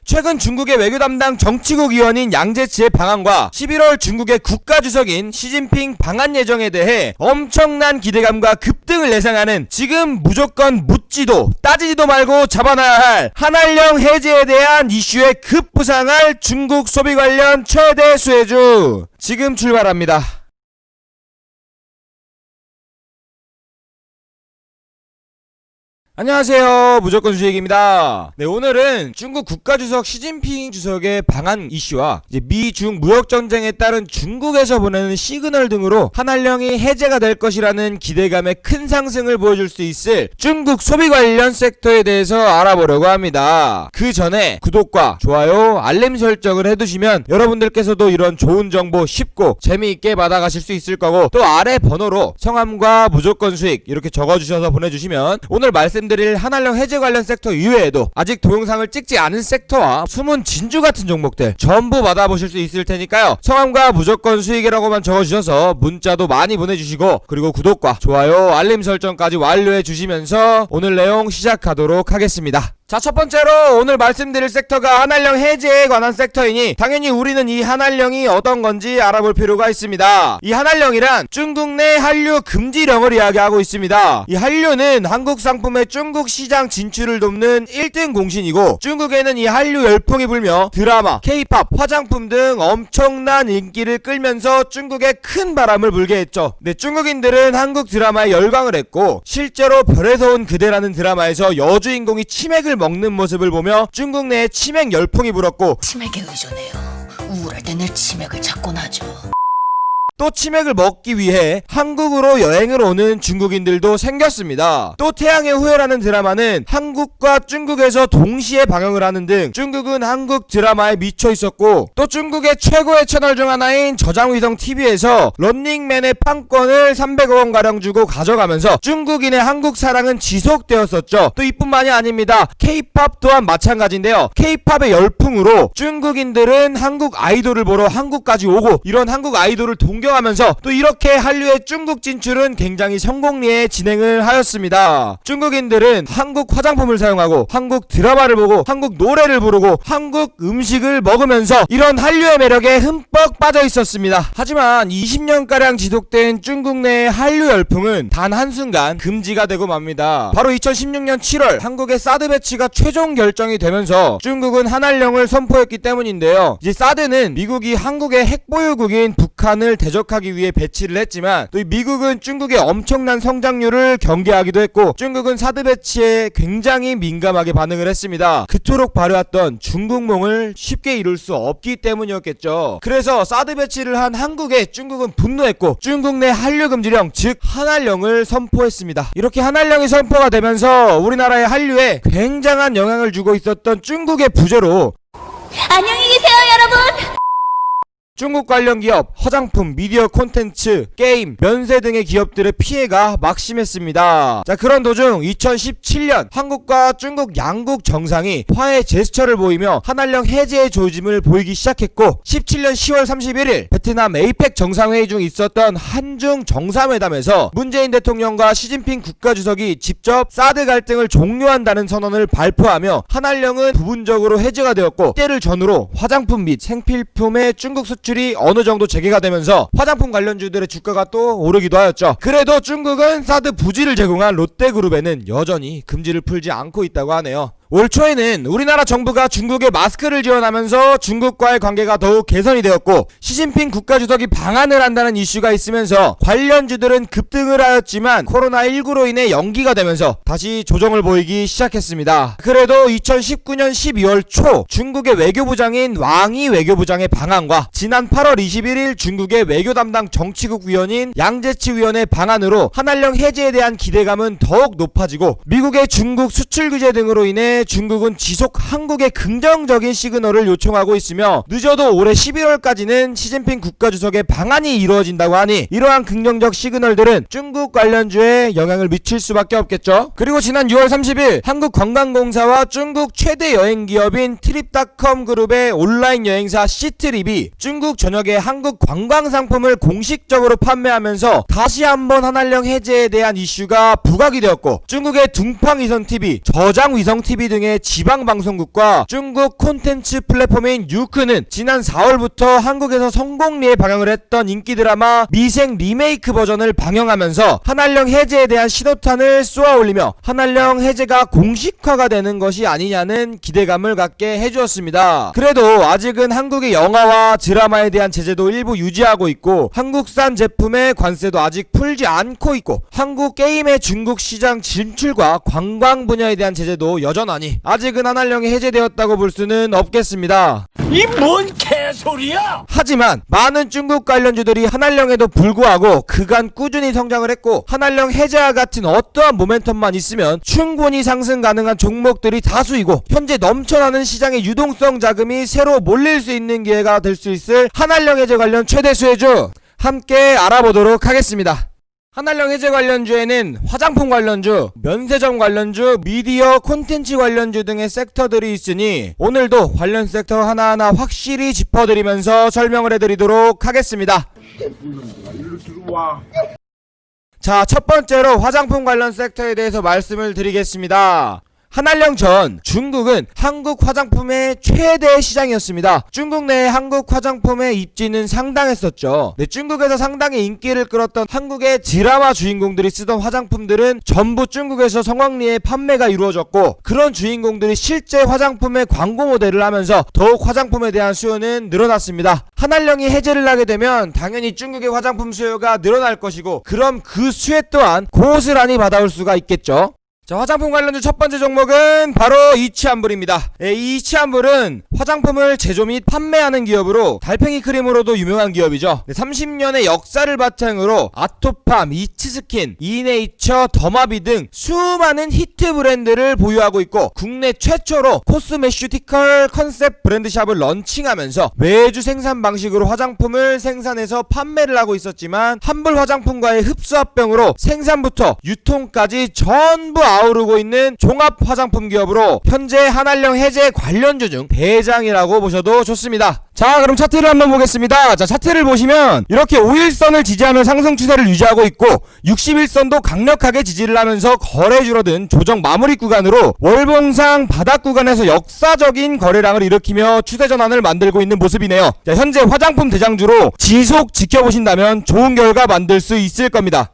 최근 중국의 외교 담당 정치국 위원인 양재치의 방한과 11월 중국의 국가주석인 시진핑 방한 예정에 대해 엄청난 기대감과 급등을 예상하는 지금 무조건 묻지도 따지지도 말고 잡아놔야 할 한알령 해제에 대한 이슈에 급부상할 중국 소비 관련 최대 수혜주 지금 출발합니다. 안녕하세요, 무조건 수익입니다. 네, 오늘은 중국 국가주석 시진핑 주석의 방한 이슈와 이제 미중 무역전쟁에 따른 중국에서 보내는 시그널 등으로 한알령이 해제가 될 것이라는 기대감의 큰 상승을 보여줄 수 있을 중국 소비 관련 섹터에 대해서 알아보려고 합니다. 그 전에 구독과 좋아요, 알림 설정을 해두시면 여러분들께서도 이런 좋은 정보 쉽고 재미있게 받아가실 수 있을 거고, 또 아래 번호로 성함과 무조건 수익 이렇게 적어주셔서 보내주시면 오늘 말씀드릴 한알령 해제 관련 섹터 이외에도 아직 동영상을 찍지 않은 섹터와 숨은 진주 같은 종목들 전부 받아보실 수 있을 테니까요. 성함과 무조건 수익이라고만 적어주셔서 문자도 많이 보내주시고, 그리고 구독과 좋아요, 알림 설정까지 완료해 주시면서 오늘 내용 시작하도록 하겠습니다. 자, 첫 번째로 오늘 말씀드릴 섹터가 한알령 해제에 관한 섹터이니 당연히 우리는 이 한알령이 어떤 건지 알아볼 필요가 있습니다. 이 한알령이란 중국 내 한류 금지령을 이야기하고 있습니다. 이 한류는 한국 상품의 중국 시장 진출을 돕는 1등 공신이고, 중국에는 이 한류 열풍이 불며 드라마, K-팝, 화장품 등 엄청난 인기를 끌면서 중국에 큰 바람을 불게 했죠. 네, 중국인들은 한국 드라마에 열광을 했고, 실제로 별에서 온 그대라는 드라마에서 여주인공이 치맥을 먹는 모습을 보며 중국 내에 치맥 열풍이 불었고, 치맥에 의존해요. 우울할 때 늘 치맥을 찾곤 하죠. 또 치맥을 먹기 위해 한국으로 여행을 오는 중국인들도 생겼습니다. 또 태양의 후예라는 드라마는 한국과 중국에서 동시에 방영을 하는 등 중국은 한국 드라마에 미쳐 있었고, 또 중국의 최고의 채널 중 하나인 저장위성 TV에서 런닝맨의 판권을 300억 원 가량 주고 가져가면서 중국인의 한국 사랑은 지속되었었죠. 또 이뿐만이 아닙니다. K-팝 또한 마찬가지인데요. K-팝의 열풍으로 중국인들은 한국 아이돌을 보러 한국까지 오고, 이런 한국 아이돌을 동경하면서 또 이렇게 한류의 중국 진출은 굉장히 성공리에 진행을 하였습니다. 중국인들은 한국 화장품을 사용하고 한국 드라마를 보고 한국 노래를 부르고 한국 음식을 먹으면서 이런 한류의 매력에 흠뻑 빠져 있었습니다. 하지만 20년가량 지속된 중국 내의 한류 열풍은 단 한순간 금지가 되고 맙니다. 바로 2016년 7월 한국의 사드 배치가 최종 결정이 되면서 중국은 한알령을 선포했기 때문인데요. 이제 사드는 미국이 한국의 핵보유국인 북한을 대적하기 위해 배치를 했지만, 또 미국은 중국의 엄청난 성장률을 경계하기도 했고, 중국은 사드 배치에 굉장히 민감하게 반응을 했습니다. 그토록 바래왔던 중국몽을 쉽게 이룰 수 없기 때문이었겠죠. 그래서 사드 배치를 한 한국에 중국은 분노했고 중국 내 한류 금지령, 즉 한알령을 선포했습니다. 이렇게 한알령이 선포가 되면서 우리나라의 한류에 굉장한 영향을 주고 있었던 중국의 부재로 안녕히 계세요, 여러분. 중국 관련 기업, 화장품, 미디어 콘텐츠, 게임, 면세 등의 기업들의 피해가 막심했습니다. 자, 그런 도중 2017년 한국과 중국 양국 정상이 화해 제스처를 보이며 한알령 해제의 조짐을 보이기 시작했고, 17년 10월 31일 베트남 에이펙 정상회의 중 있었던 한중 정상회담에서 문재인 대통령과 시진핑 국가주석이 직접 사드 갈등을 종료한다는 선언을 발표하며 한알령은 부분적으로 해제가 되었고, 때를 전후로 화장품 및 생필품의 중국 수출이 어느 정도 재개가 되면서 화장품 관련주들의 주가가 또 오르기도 하였죠. 그래도 중국은 사드 부지를 제공한 롯데그룹에는 여전히 금지를 풀지 않고 있다고 하네요. 올 초에는 우리나라 정부가 중국에 마스크를 지원하면서 중국과의 관계가 더욱 개선이 되었고, 시진핑 국가주석이 방한을 한다는 이슈가 있으면서 관련주들은 급등을 하였지만 코로나19로 인해 연기가 되면서 다시 조정을 보이기 시작했습니다. 그래도 2019년 12월 초 중국의 외교부장인 왕이 외교부장의 방한과 지난 8월 21일 중국의 외교 담당 정치국 위원인 양재치 위원의 방한으로 한알령 해제에 대한 기대감은 더욱 높아지고, 미국의 중국 수출 규제 등으로 인해 중국은 지속 한국에 긍정적인 시그널을 요청하고 있으며, 늦어도 올해 11월까지는 시진핑 국가주석의 방한이 이루어진다고 하니 이러한 긍정적 시그널들은 중국 관련주에 영향을 미칠 수밖에 없겠죠. 그리고 지난 6월 30일 한국관광공사와 중국 최대 여행기업인 트립닷컴 그룹의 온라인 여행사 시트립이 중국 전역의 한국 관광상품을 공식적으로 판매하면서 다시 한번 한알령 해제에 대한 이슈가 부각이 되었고, 중국의 둥팡위성TV, 저장위성TV TV 등의 지방 방송국과 중국 콘텐츠 플랫폼인 유크는 지난 4월부터 한국에서 성공리에 방영을 했던 인기 드라마 미생 리메이크 버전을 방영하면서 한알령 해제에 대한 신호탄을 쏘아올리며 한알령 해제가 공식화가 되는 것이 아니냐는 기대감을 갖게 해주었습니다. 그래도 아직은 한국의 영화와 드라마에 대한 제재도 일부 유지하고 있고 한국산 제품의 관세도 아직 풀지 않고 있고 한국 게임의 중국 시장 진출과 관광 분야에 대한 제재도 여전하니 아직은 한알령이 해제되었다고 볼 수는 없겠습니다. 이 뭔 개소리야! 하지만 많은 중국 관련주들이 한알령에도 불구하고 그간 꾸준히 성장을 했고 한알령 해제와 같은 어떠한 모멘텀만 있으면 충분히 상승 가능한 종목들이 다수이고 현재 넘쳐나는 시장의 유동성 자금이 새로 몰릴 수 있는 기회가 될 수 있을 한알령 해제 관련 최대 수혜주 함께 알아보도록 하겠습니다. 한알령 해제 관련주에는 화장품 관련주, 면세점 관련주, 미디어 콘텐츠 관련주 등의 섹터들이 있으니 오늘도 관련 섹터 하나하나 확실히 짚어드리면서 설명을 해드리도록 하겠습니다. 자, 첫 번째로 화장품 관련 섹터에 대해서 말씀을 드리겠습니다. 한알령 전 중국은 한국 화장품의 최대 시장이었습니다. 중국 내 한국 화장품의 입지는 상당했었죠. 중국에서 상당히 인기를 끌었던 한국의 드라마 주인공들이 쓰던 화장품들은 전부 중국에서 성황리에 판매가 이루어졌고 그런 주인공들이 실제 화장품의 광고 모델을 하면서 더욱 화장품에 대한 수요는 늘어났습니다. 한알령이 해제를 하게 되면 당연히 중국의 화장품 수요가 늘어날 것이고 그럼 그 수혜 또한 고스란히 받아올 수가 있겠죠. 자, 화장품 관련주 첫 번째 종목은 바로 이치한불입니다. 이 이치한불은 화장품을 제조 및 판매하는 기업으로 달팽이 크림으로도 유명한 기업이죠. 30년의 역사를 바탕으로 아토팜, 이츠스킨, 이네이처, 더마비 등 수많은 히트 브랜드를 보유하고 있고 국내 최초로 코스메슈티컬 컨셉 브랜드샵을 런칭하면서 외주 생산 방식으로 화장품을 생산해서 판매를 하고 있었지만 한불 화장품과의 흡수합병으로 생산부터 유통까지 전부 아우르고 있는 종합 화장품 기업으로 현재 한알령 해제 관련주 중 대장이라고 보셔도 좋습니다. 자, 그럼 차트를 한번 보겠습니다. 자, 차트를 보시면 이렇게 5일선을 지지하며 상승 추세를 유지하고 있고 60일선도 강력하게 지지를 하면서 거래 줄어든 조정 마무리 구간으로 월봉상 바닥 구간에서 역사적인 거래량을 일으키며 추세 전환을 만들고 있는 모습이네요. 자, 현재 화장품 대장주로 지속 지켜보신다면 좋은 결과 만들 수 있을 겁니다.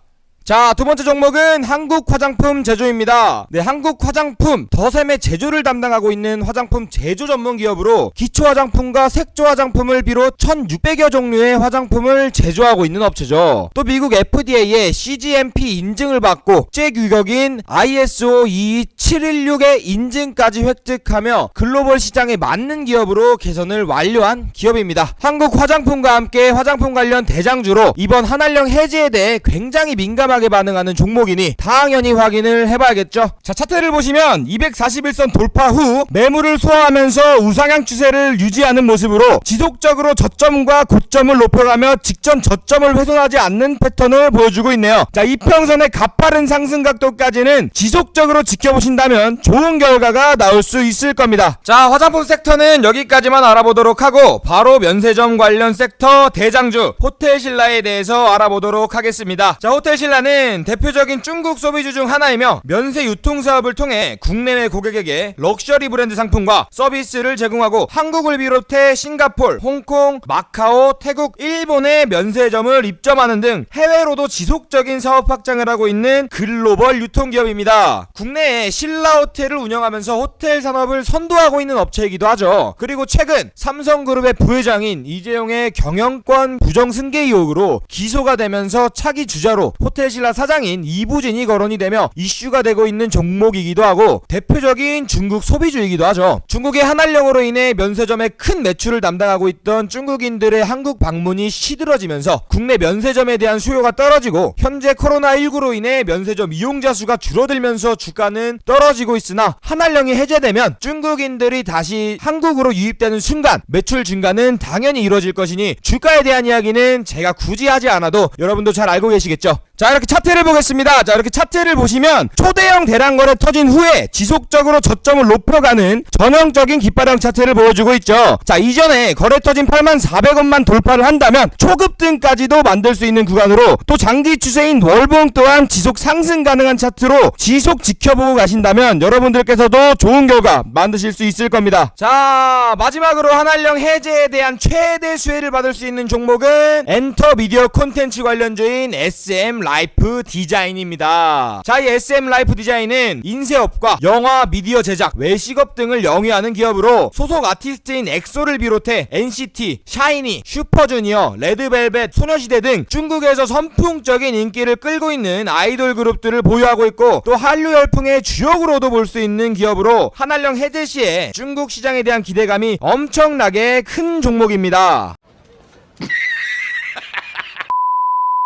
자, 두 번째 종목은 한국 화장품 제조입니다. 한국 화장품 더샘의 제조를 담당하고 있는 화장품 제조 전문 기업으로 기초 화장품과 색조 화장품을 비롯 1600여 종류의 화장품을 제조하고 있는 업체죠. 또 미국 FDA의 CGMP 인증을 받고 국제 규격인 ISO 22716의 인증까지 획득하며 글로벌 시장에 맞는 기업으로 개선을 완료한 기업입니다. 한국 화장품과 함께 화장품 관련 대장주로 이번 한알령 해제에 대해 굉장히 민감하게 반응하는 종목이니 당연히 확인을 해봐야겠죠. 자, 차트를 보시면 241선 돌파 후 매물을 소화하면서 우상향 추세를 유지하는 모습으로 지속적으로 저점과 고점을 높여가며 직전 저점을 훼손하지 않는 패턴을 보여주고 있네요. 자, 이평선의 가파른 상승 각도까지는 지속적으로 지켜보신다면 좋은 결과가 나올 수 있을 겁니다. 자, 화장품 섹터는 여기까지만 알아보도록 하고 바로 면세점 관련 섹터 대장주 호텔신라에 대해서 알아보도록 하겠습니다. 자, 호텔신라는 대표적인 중국 소비주 중 하나이며 면세 유통 사업을 통해 국내외 고객에게 럭셔리 브랜드 상품과 서비스를 제공하고 한국을 비롯해 싱가폴, 홍콩, 마카오, 태국, 일본의 면세점을 입점하는 등 해외로도 지속적인 사업 확장을 하고 있는 글로벌 유통기업입니다. 국내에 신라 호텔을 운영하면서 호텔 산업을 선도하고 있는 업체이기도 하죠. 그리고 최근 삼성그룹의 부회장인 이재용의 경영권 부정승계 의혹으로 기소가 되면서 차기 주자로 호텔신라 사장인 이부진이 거론이 되며 이슈가 되고 있는 종목이기도 하고 대표적인 중국 소비주이기도 하죠. 중국의 한알령으로 인해 면세점의 큰 매출을 담당하고 있던 중국인들의 한국 방문이 시들어지면서 국내 면세점에 대한 수요가 떨어지고 현재 코로나19로 인해 면세점 이용자 수가 줄어들면서 주가는 떨어지고 있으나 한알령이 해제되면 중국인들이 다시 한국으로 유입되는 순간 매출 증가는 당연히 이루어질 것이니 주가에 대한 이야기는 제가 굳이 하지 않아도 여러분도 잘 알고 계시겠죠. 자, 이렇게 차트를 보겠습니다. 자, 이렇게 차트를 보시면 초대형 대량 거래 터진 후에 지속적으로 저점을 높여가는 전형적인 깃발형 차트를 보여주고 있죠. 자, 이전에 거래 터진 84,400원만 돌파를 한다면 초급등까지도 만들 수 있는 구간으로, 또 장기 추세인 월봉 또한 지속 상승 가능한 차트로 지속 지켜보고 가신다면 여러분들께서도 좋은 결과 만드실 수 있을 겁니다. 자, 마지막으로 한알령 해제에 대한 최대 수혜를 받을 수 있는 종목은 엔터 미디어 콘텐츠 관련주인 SM 라이프 디자인입니다. 자, 이 SM 라이프 디자인은 인쇄업과 영화, 미디어 제작, 외식업 등을 영위하는 기업으로 소속 아티스트인 엑소를 비롯해 NCT, 샤이니, 슈퍼주니어, 레드벨벳, 소녀시대 등 중국에서 선풍적인 인기를 끌고 있는 아이돌 그룹들을 보유하고 있고, 또 한류 열풍의 주역으로도 볼 수 있는 기업으로 한알령 해제 시에 중국 시장에 대한 기대감이 엄청나게 큰 종목입니다.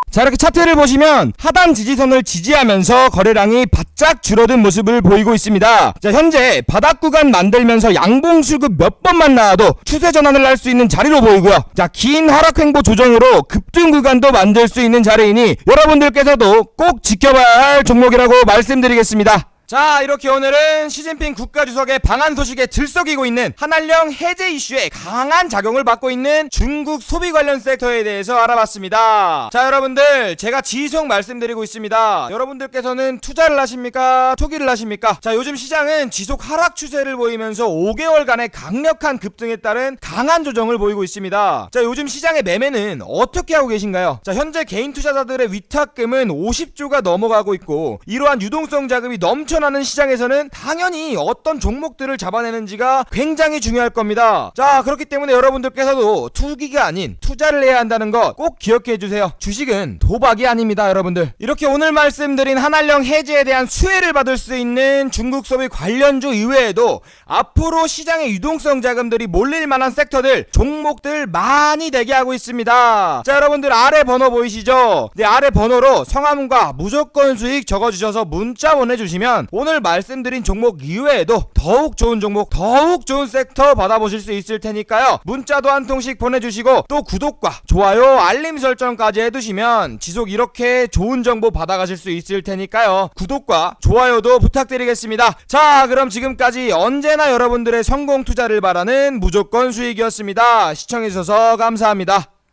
자, 이렇게 차트를 보시면 하단 지지선을 지지하면서 거래량이 바짝 줄어든 모습을 보이고 있습니다. 자, 현재 바닥 구간 만들면서 양봉 수급 몇 번만 나와도 추세 전환을 할 수 있는 자리로 보이고요. 자, 긴 하락 횡보 조정으로 급등 구간도 만들 수 있는 자리이니 여러분들께서도 꼭 지켜봐야 할 종목이라고 말씀드리겠습니다. 자, 이렇게 오늘은 시진핑 국가주석의 방한 소식에 들썩이고 있는 한알령 해제 이슈에 강한 작용을 받고 있는 중국 소비 관련 섹터에 대해서 알아봤습니다. 자, 여러분들, 제가 지속 말씀드리고 있습니다. 여러분들께서는 투자를 하십니까? 투기를 하십니까? 자, 요즘 시장은 지속 하락 추세를 보이면서 5개월간의 강력한 급등에 따른 강한 조정을 보이고 있습니다. 자, 요즘 시장의 매매는 어떻게 하고 계신가요? 자, 현재 개인 투자자들의 위탁금은 50조가 넘어가고 있고, 이러한 유동성 자금이 넘쳐나는 시장에서는 당연히 어떤 종목들을 잡아내는지가 굉장히 중요할 겁니다. 자, 그렇기 때문에 여러분들께서도 투기가 아닌 투자를 해야 한다는 것 꼭 기억해 주세요. 주식은 도박이 아닙니다, 여러분들. 이렇게 오늘 말씀드린 한알령 해제에 대한 수혜를 받을 수 있는 중국 소비 관련주 이외에도 앞으로 시장의 유동성 자금들이 몰릴 만한 섹터들, 종목들 많이 대기하고 있습니다. 자, 여러분들 아래 번호 보이시죠? 네, 아래 번호로 성함과 무조건 수익 적어주셔서 문자 보내주시면 오늘 말씀드린 종목 이외에도 더욱 좋은 종목, 더욱 좋은 섹터 받아보실 수 있을 테니까요. 문자도 한 통씩 보내주시고, 또 구독과 좋아요, 알림 설정까지 해두시면 지속 이렇게 좋은 정보 받아가실 수 있을 테니까요. 구독과 좋아요도 부탁드리겠습니다. 자, 그럼 지금까지 언제나 여러분들의 성공 투자를 바라는 무조건 수익이었습니다. 시청해주셔서 감사합니다.